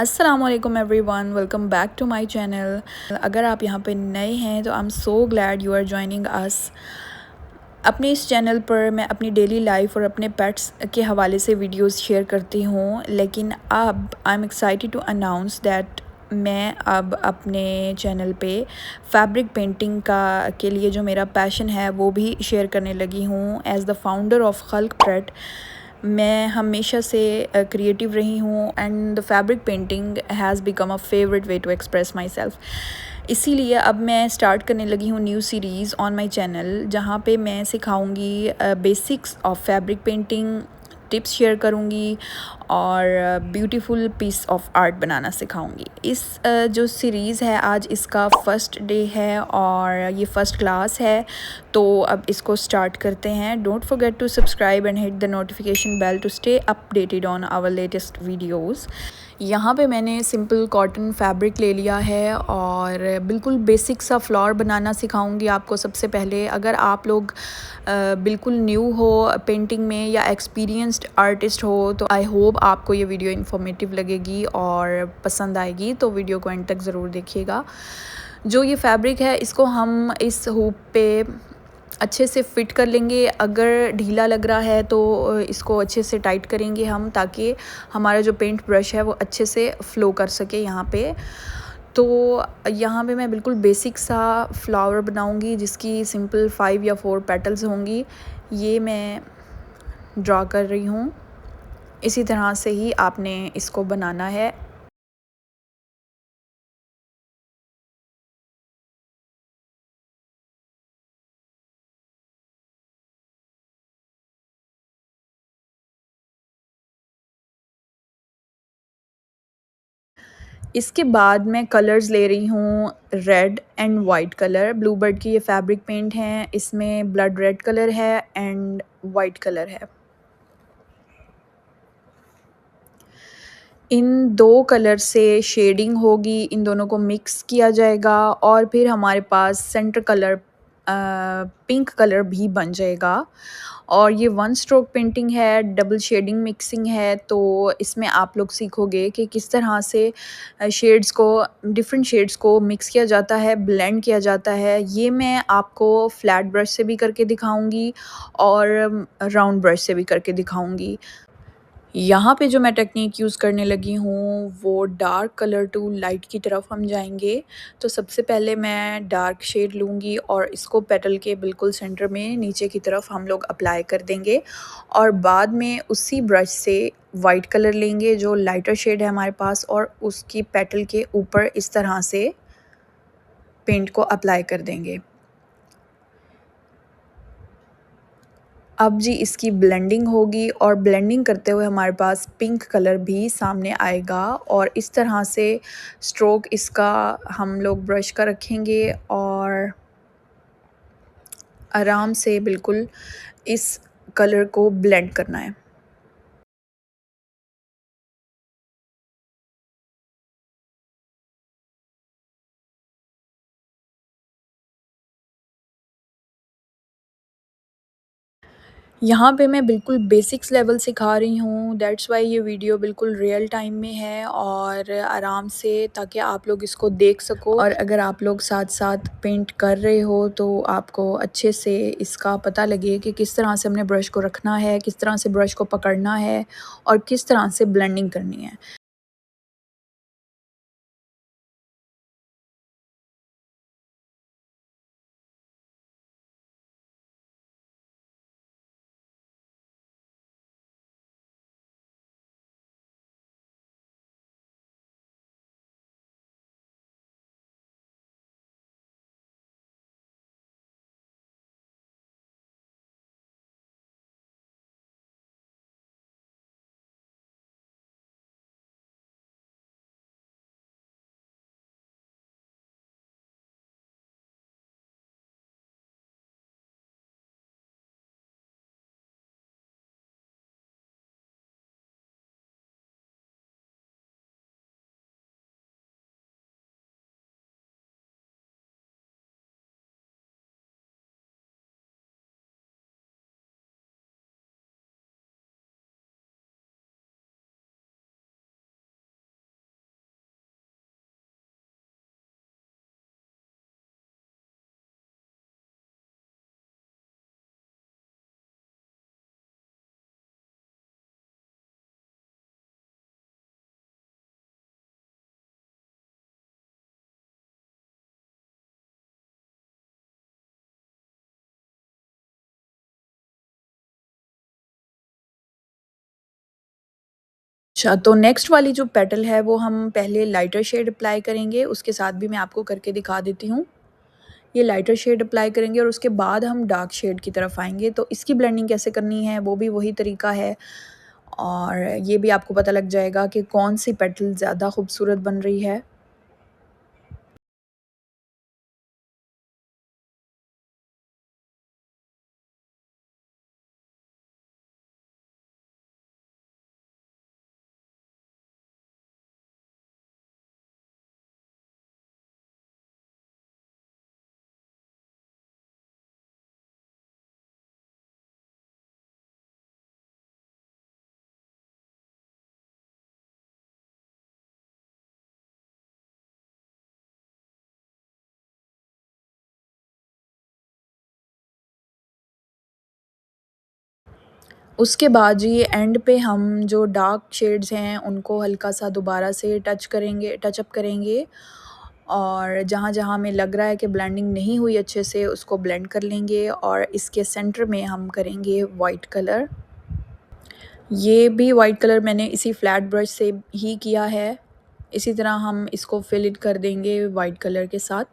अस्सलाम वालेकुम everyone, welcome back to my channel. अगर आप यहाँ पे नए हैं तो I am so glad you are joining us. अपने इस चैनल पर मैं अपनी डेली लाइफ और अपने पेट्स के हवाले से वीडियोस शेयर करती हूँ, लेकिन अब I am excited to announce that मैं अब अपने चैनल पे फैब्रिक पेंटिंग के लिए जो मेरा पैशन है वो भी शेयर करने लगी हूँ। एज़ द फाउंडर ऑफ खल्क प्रेट मैं हमेशा से क्रिएटिव रही हूँ and the fabric painting has become a favourite way to express myself. इसीलिए अब मैं स्टार्ट करने लगी हूँ new series on my channel, जहाँ पे मैं सिखाऊंगी basics of fabric painting, tips share करूँगी और ब्यूटीफुल पीस ऑफ आर्ट बनाना सिखाऊंगी। इस जो सीरीज़ है आज इसका फ़र्स्ट डे है और ये फ़र्स्ट क्लास है, तो अब इसको स्टार्ट करते हैं। Don't forget to subscribe and hit the notification bell to stay updated on our latest videos. यहाँ पे मैंने सिंपल कॉटन फैब्रिक ले लिया है और बिल्कुल बेसिक सा फ्लावर बनाना सिखाऊंगी आपको। सबसे पहले अगर आप लोग बिल्कुल न्यू हो पेंटिंग में या एक्सपीरियंस्ड आर्टिस्ट हो तो आई होप आपको ये वीडियो इन्फॉर्मेटिव लगेगी और पसंद आएगी, तो वीडियो को एंड तक ज़रूर देखिएगा। जो ये फैब्रिक है इसको हम इस हुप पे अच्छे से फ़िट कर लेंगे। अगर ढीला लग रहा है तो इसको अच्छे से टाइट करेंगे हम, ताकि हमारा जो पेंट ब्रश है वो अच्छे से फ़्लो कर सके यहाँ पे। तो यहाँ पे मैं बिल्कुल बेसिक सा फ्लावर बनाऊँगी जिसकी सिंपल 5 या 4 पेटल्स होंगी। ये मैं ड्रा कर रही हूँ। इसी तरह से ही आपने इसको बनाना है। इसके बाद मैं कलर्स ले रही हूँ red and white colour. Blue bird की ये फैब्रिक पेंट है, इसमें ब्लड रेड कलर है एंड वाइट कलर है। इन दो कलर से शेडिंग होगी, इन दोनों को मिक्स किया जाएगा और फिर हमारे पास सेंटर कलर पिंक कलर भी बन जाएगा। और ये वन स्ट्रोक पेंटिंग है, डबल शेडिंग मिक्सिंग है, तो इसमें आप लोग सीखोगे कि किस तरह से शेड्स को, डिफरेंट शेड्स को मिक्स किया जाता है, ब्लेंड किया जाता है। ये मैं आपको फ्लैट ब्रश से भी करके दिखाऊंगी और राउंड ब्रश से भी करके दिखाऊंगी। यहाँ पे जो मैं टेक्निक यूज़ करने लगी हूँ वो डार्क कलर टू लाइट की तरफ हम जाएंगे। तो सबसे पहले मैं डार्क शेड लूँगी और इसको पेटल के बिल्कुल सेंटर में नीचे की तरफ हम लोग अप्लाई कर देंगे और बाद में उसी ब्रश से वाइट कलर लेंगे जो लाइटर शेड है हमारे पास और उसकी पेटल के ऊपर इस तरह से पेंट को अप्लाई कर देंगे। अब जी इसकी ब्लेंडिंग होगी और ब्लेंडिंग करते हुए हमारे पास पिंक कलर भी सामने आएगा और इस तरह से स्ट्रोक इसका हम लोग ब्रश का रखेंगे और आराम से बिल्कुल इस कलर को ब्लेंड करना है। यहाँ पे मैं बिल्कुल बेसिक्स लेवल सिखा रही हूँ, दैट्स वाई ये वीडियो बिल्कुल रियल टाइम में है और आराम से, ताकि आप लोग इसको देख सको और अगर आप लोग साथ-साथ पेंट कर रहे हो तो आपको अच्छे से इसका पता लगे कि किस तरह से हमने ब्रश को रखना है, किस तरह से ब्रश को पकड़ना है और किस तरह से ब्लेंडिंग करनी है। अच्छा, तो नेक्स्ट वाली जो पेटल है वो हम पहले लाइटर शेड अप्लाई करेंगे, उसके साथ भी मैं आपको करके दिखा देती हूँ। ये लाइटर शेड अप्लाई करेंगे और उसके बाद हम डार्क शेड की तरफ आएँगे, तो इसकी ब्लेंडिंग कैसे करनी है वो भी वही तरीका है और ये भी आपको पता लग जाएगा कि कौन-सी पेटल ज़्यादा खूबसूरत बन रही है। उसके बाद जी एंड पे हम जो डार्क शेड्स हैं उनको हल्का-सा दोबारा से टच अप करेंगे और जहाँ-जहाँ हमें लग रहा है कि ब्लेंडिंग नहीं हुई अच्छे से उसको ब्लेंड कर लेंगे और इसके सेंटर में हम करेंगे वाइट कलर। ये भी वाइट कलर मैंने इसी फ्लैट ब्रश से ही किया है। इसी तरह हम इसको फिल इन कर देंगे वाइट कलर के साथ।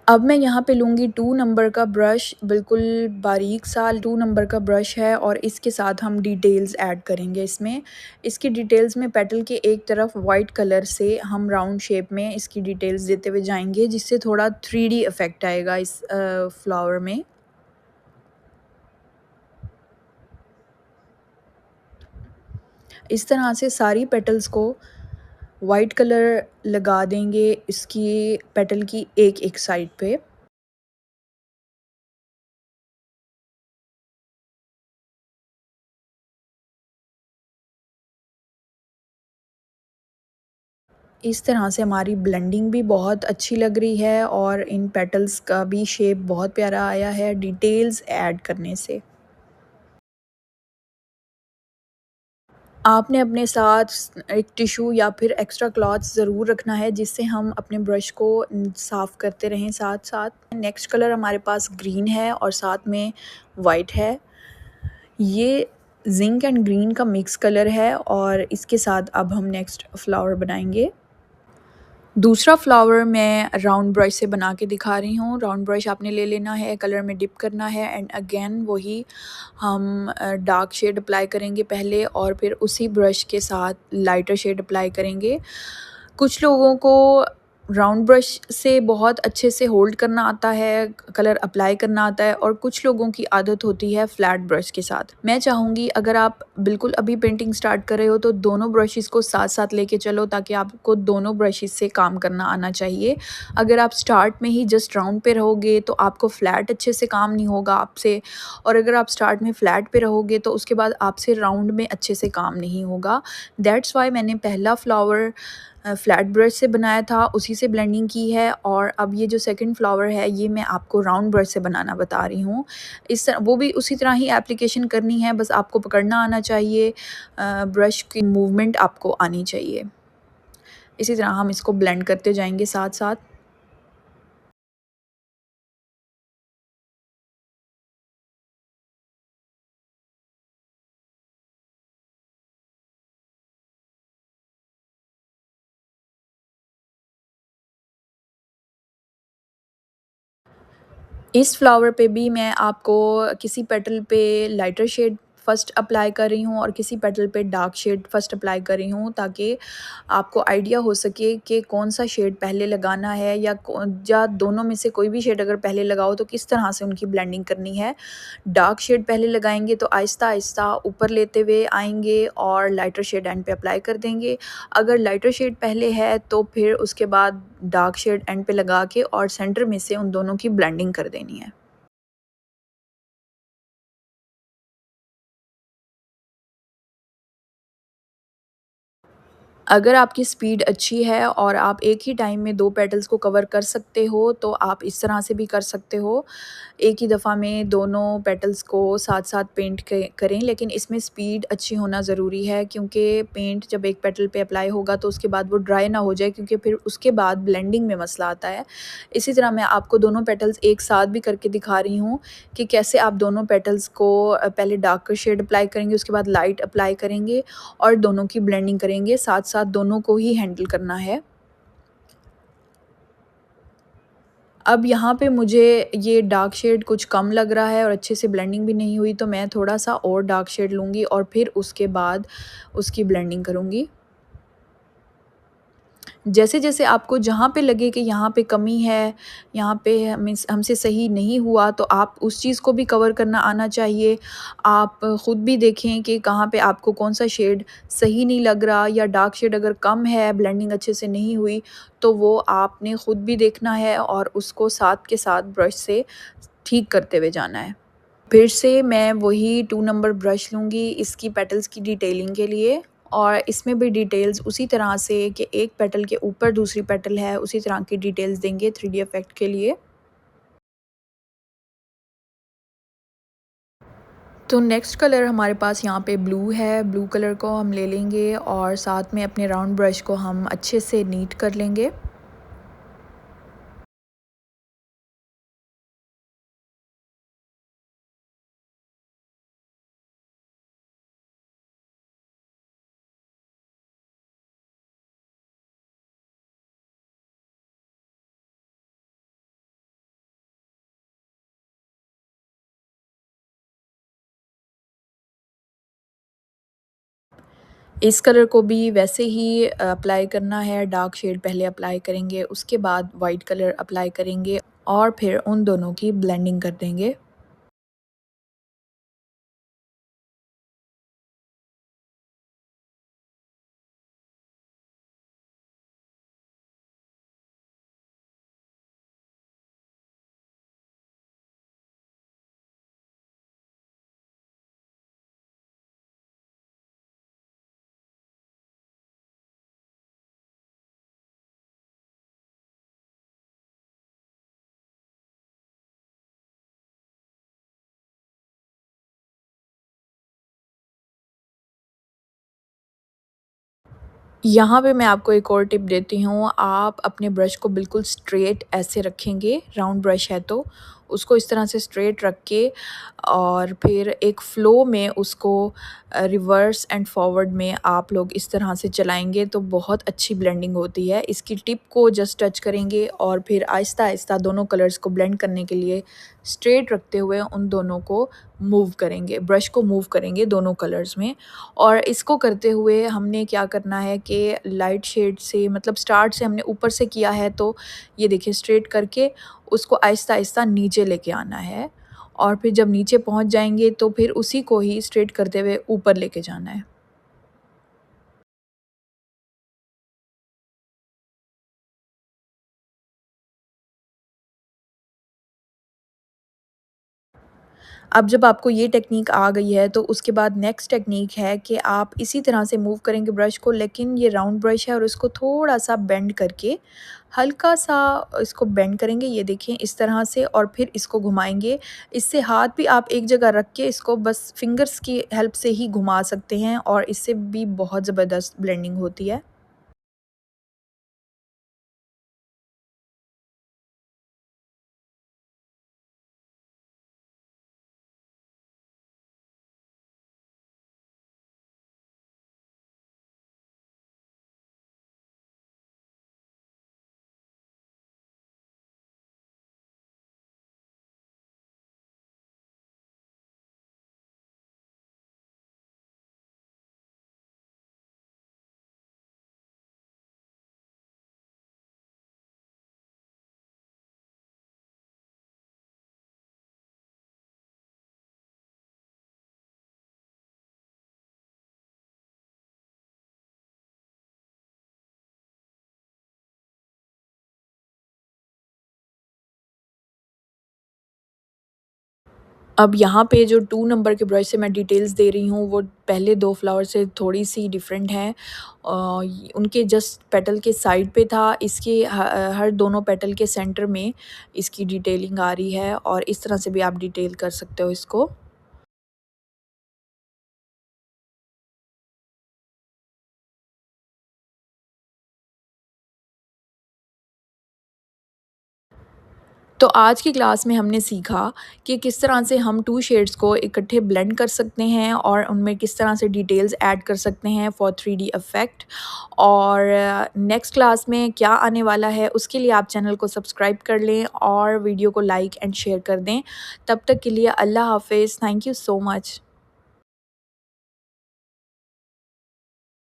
अब मैं यहाँ पे लूँगी 2 नंबर का ब्रश, बिल्कुल बारीक सा 2 नंबर का ब्रश है और इसके साथ हम डिटेल्स ऐड करेंगे इसमें। इसकी डिटेल्स में पेटल के एक तरफ वाइट कलर से हम राउंड शेप में इसकी डिटेल्स देते हुए जाएँगे, जिससे थोड़ा 3D इफ़ेक्ट आएगा इस फ्लावर में। इस तरह से सारी पेटल्स को वाइट कलर लगा देंगे इसकी पेटल की एक-एक साइड पे। इस तरह से हमारी ब्लेंडिंग भी बहुत अच्छी लग रही है और इन पेटल्स का भी शेप बहुत प्यारा आया है डिटेल्स ऐड करने से। आपने अपने साथ एक टिश्यू या फिर एक्स्ट्रा क्लॉथ ज़रूर रखना है जिससे हम अपने ब्रश को साफ़ करते रहें साथ-साथ। नेक्स्ट कलर हमारे पास ग्रीन है और साथ में वाइट है। ये ज़िंक एंड ग्रीन का मिक्स कलर है और इसके साथ अब हम नेक्स्ट फ्लावर बनाएँगे। दूसरा फ्लावर मैं राउंड ब्रश से बना के दिखा रही हूँ। राउंड ब्रश आपने ले लेना है, कलर में डिप करना है एंड अगेन वही हम डार्क शेड अप्लाई करेंगे पहले और फिर उसी ब्रश के साथ लाइटर शेड अप्लाई करेंगे। कुछ लोगों को राउंड ब्रश से बहुत अच्छे से होल्ड करना आता है, कलर अप्लाई करना आता है और कुछ लोगों की आदत होती है फ्लैट ब्रश के साथ। मैं चाहूँगी अगर आप बिल्कुल अभी पेंटिंग स्टार्ट कर रहे हो तो दोनों ब्रशेज़ को साथ-साथ लेके चलो ताकि आपको दोनों ब्रशेज़ से काम करना आना चाहिए। अगर आप स्टार्ट में ही जस्ट राउंड पे रहोगे तो आपको फ्लैट अच्छे से काम नहीं होगा आपसे और अगर आप स्टार्ट में फ्लैट पे रहोगे तो उसके बाद आपसे राउंड में अच्छे से काम नहीं होगा। दैट्स व्हाई मैंने पहला फ्लावर फ्लैट ब्रश से बनाया था, उसी से ब्लेंडिंग की है और अब ये जो सेकंड फ्लावर है ये मैं आपको राउंड ब्रश से बनाना बता रही हूँ। इस तरह वो भी उसी तरह ही एप्लीकेशन करनी है, बस आपको पकड़ना आना चाहिए, ब्रश की मूवमेंट आपको आनी चाहिए। इसी तरह हम इसको ब्लेंड करते जाएँगे साथ-साथ। इस फ्लावर पे भी मैं आपको किसी पेटल पे लाइटर शेड फर्स्ट अप्लाई कर रही हूँ और किसी पेटल पे डार्क शेड फर्स्ट अप्लाई कर रही हूँ ताकि आपको आइडिया हो सके कि कौन सा शेड पहले लगाना है या दोनों में से कोई भी शेड अगर पहले लगाओ तो किस तरह से उनकी ब्लेंडिंग करनी है। डार्क शेड पहले लगाएंगे तो आहिस्ता आहिस्ता ऊपर लेते हुए आएंगे और लाइटर शेड एंड पे अप्लाई कर देंगे। अगर लाइटर शेड पहले है तो फिर उसके बाद डार्क शेड एंड पे लगा के और सेंटर में से उन दोनों की ब्लेंडिंग कर देनी है। अगर आपकी स्पीड अच्छी है और आप एक ही टाइम में 2 पेटल्स को कवर कर सकते हो, तो आप इस तरह से भी कर सकते हो। एक ही दफ़ा में दोनों पेटल्स को साथ-साथ पेंट क करें, लेकिन इसमें स्पीड अच्छी होना ज़रूरी है क्योंकि पेंट जब एक पेटल पे अप्लाई होगा तो उसके बाद वो ड्राई ना हो जाए, क्योंकि फिर उसके बाद ब्लेंडिंग में मसला आता है। इसी तरह मैं आपको दोनों पेटल्स एक साथ भी करके दिखा रही हूँ कि कैसे आप दोनों पेटल्स को पहले डार्कर शेड अप्लाई करेंगे, उसके बाद लाइट अप्लाई करेंगे और दोनों की ब्लेंडिंग करेंगे, साथ-साथ दोनों को ही हैंडल करना है। अब यहाँ पे मुझे ये डार्क शेड कुछ कम लग रहा है और अच्छे से ब्लेंडिंग भी नहीं हुई, तो मैं थोड़ा-सा और डार्क शेड लूँगी और फिर उसके बाद उसकी ब्लेंडिंग करूँगी। जैसे-जैसे आपको जहाँ पे लगे कि यहाँ पे कमी है, यहाँ पे हमसे सही नहीं हुआ, तो आप उस चीज़ को भी कवर करना आना चाहिए। आप खुद भी देखें कि कहाँ पे आपको कौन-सा शेड सही नहीं लग रहा, या डार्क शेड अगर कम है, ब्लेंडिंग अच्छे से नहीं हुई, तो वो आपने खुद भी देखना है और उसको साथ के साथ ब्रश से ठीक करते हुए जाना है। फिर से मैं वही 2 नंबर ब्रश लूँगी इसकी पेटल्स की डिटेलिंग के लिए, और इसमें भी डिटेल्स उसी तरह से कि एक पेटल के ऊपर दूसरी पेटल है, उसी तरह की डिटेल्स देंगे 3D इफ़ेक्ट के लिए। तो नेक्स्ट कलर हमारे पास यहाँ पे ब्लू है, ब्लू कलर को हम ले लेंगे और साथ में अपने राउंड ब्रश को हम अच्छे से नीट कर लेंगे। इस कलर को भी वैसे ही अप्लाई करना है, डार्क शेड पहले अप्लाई करेंगे, उसके बाद वाइट कलर अप्लाई करेंगे और फिर उन दोनों की ब्लेंडिंग कर देंगे। यहाँ पे मैं आपको एक और टिप देती हूँ, आप अपने ब्रश को बिल्कुल स्ट्रेट ऐसे रखेंगे, राउंड ब्रश है तो, उसको इस तरह से स्ट्रेट रख के और फिर एक फ़्लो में उसको रिवर्स एंड फॉरवर्ड में आप लोग इस तरह से चलाएँगे तो बहुत अच्छी ब्लेंडिंग होती है। इसकी टिप को जस्ट टच करेंगे और फिर आहिस्ता-आहिस्ता दोनों कलर्स को ब्लेंड करने के लिए स्ट्रेट रखते हुए उन दोनों को मूव करेंगे, ब्रश को मूव करेंगे दोनों कलर्स में। और इसको करते हुए हमने क्या करना है कि लाइट शेड से, मतलब स्टार्ट से हमने ऊपर से किया है, तो ये देखिए स्ट्रेट करके उसको आहिस्ता-आहिस्ता नीचे लेके आना है और फिर जब नीचे पहुँच जाएँगे तो फिर उसी को ही स्ट्रेट करते हुए ऊपर लेके जाना है। अब जब आपको ये टेक्नीक आ गई है तो उसके बाद नेक्स्ट टेक्नीक है कि आप इसी तरह से मूव करेंगे ब्रश को, लेकिन ये राउंड ब्रश है और इसको थोड़ा-सा बेंड करके हल्का-सा इसको बेंड करेंगे, ये देखें इस तरह से, और फिर इसको घुमाएँगे। इससे हाथ भी आप एक जगह रख के इसको बस फिंगर्स की हेल्प से ही घुमा सकते हैं और इससे भी बहुत ज़बरदस्त ब्लेंडिंग होती है। अब यहाँ पे जो 2 नंबर के ब्रश से मैं डिटेल्स दे रही हूँ वो पहले 2 फ्लावर से थोड़ी-सी डिफरेंट है। उनके जस्ट पेटल के साइड पे था, इसके हर दोनों पेटल के सेंटर में इसकी डिटेलिंग आ रही है और इस तरह से भी आप डिटेल कर सकते हो इसको। तो आज की क्लास में हमने सीखा कि किस तरह से हम 2 शेड्स को इकट्ठे ब्लेंड कर सकते हैं और उनमें किस तरह से डिटेल्स ऐड कर सकते हैं फॉर 3D इफ़ेक्ट। और नेक्स्ट क्लास में क्या आने वाला है उसके लिए आप चैनल को सब्सक्राइब कर लें और वीडियो को लाइक एंड शेयर कर दें। तब तक के लिए अल्लाह हाफ़िज़। Thank you so much.